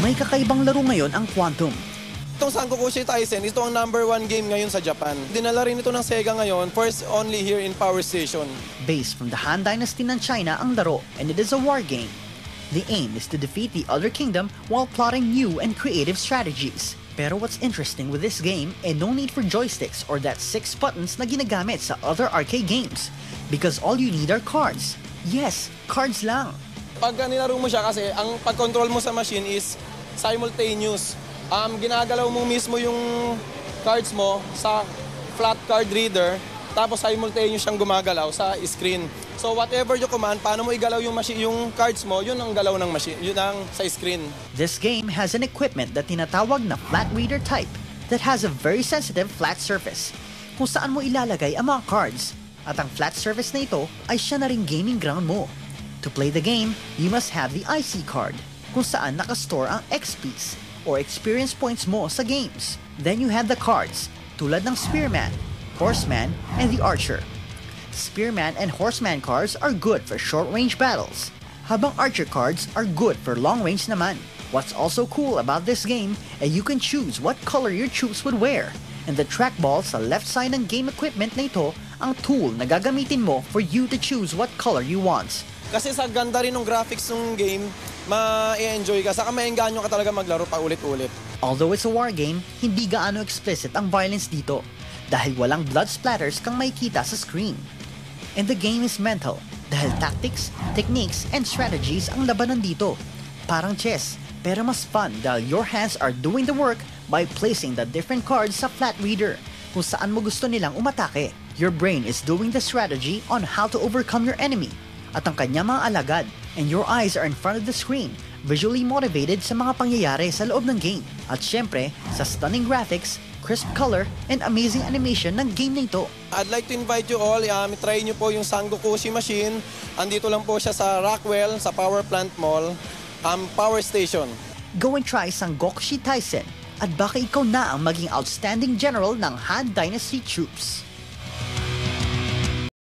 May kakaibang laro ngayon ang Quantum. Itong Sangokushi Taisen, ito ang #1 game ngayon sa Japan. Dinala rin ito ng Sega ngayon, first only here in Power Station. Based from the Han Dynasty ng China ang laro, and it is a war game. The aim is to defeat the other kingdom while plotting new and creative strategies. Pero what's interesting with this game, no need for joysticks or that 6 buttons na ginagamit sa other arcade games. Because all you need are cards. Yes, cards lang. Pagka nilaro mo siya kasi, ang pag-control mo sa machine is simultaneous. Ginagalaw mo mismo yung cards mo sa flat card reader, tapos simultaneous siyang gumagalaw sa screen. So whatever you command, paano mo igalaw yung cards mo, yun ang galaw ng machine, yun ang sa screen. This game has an equipment that tinatawag na flat reader type that has a very sensitive flat surface kung saan mo ilalagay ang mga cards. At ang flat surface na ito ay siya na ring gaming ground mo. To play the game, you must have the IC card kung saan nakastore ang XPs or experience points mo sa games. Then you have the cards tulad ng Spearman, Horseman, and the Archer. Spearman and Horseman cards are good for short-range battles, habang Archer cards are good for long-range naman. What's also cool about this game is you can choose what color your troops would wear, and the trackball sa left side ng game equipment na ito ang tool na gagamitin mo for you to choose what color you want. Kasi sa ganda rin ng graphics ng game, ma-enjoy ka, saka maengganyo ka talaga maglaro pa ulit-ulit. Although it's a war game, hindi gaano explicit ang violence dito dahil walang blood splatters kang makikita sa screen. And the game is mental dahil tactics, techniques, and strategies ang labanan dito. Parang chess, pero mas fun dahil your hands are doing the work by placing the different cards sa flat reader kung saan mo gusto nilang umatake. Your brain is doing the strategy on how to overcome your enemy at ang kanya mga alagad, and your eyes are in front of the screen, visually motivated sa mga pangyayari sa loob ng game. At syempre, sa stunning graphics, crisp color, and amazing animation ng game na ito. I'd like to invite you all, try nyo po yung Sangokushi machine. Andito lang po siya sa Rockwell, sa Power Plant Mall, Power Station. Go and try Sangokushi Taisen, at baka ikaw na ang maging outstanding general ng Han Dynasty troops.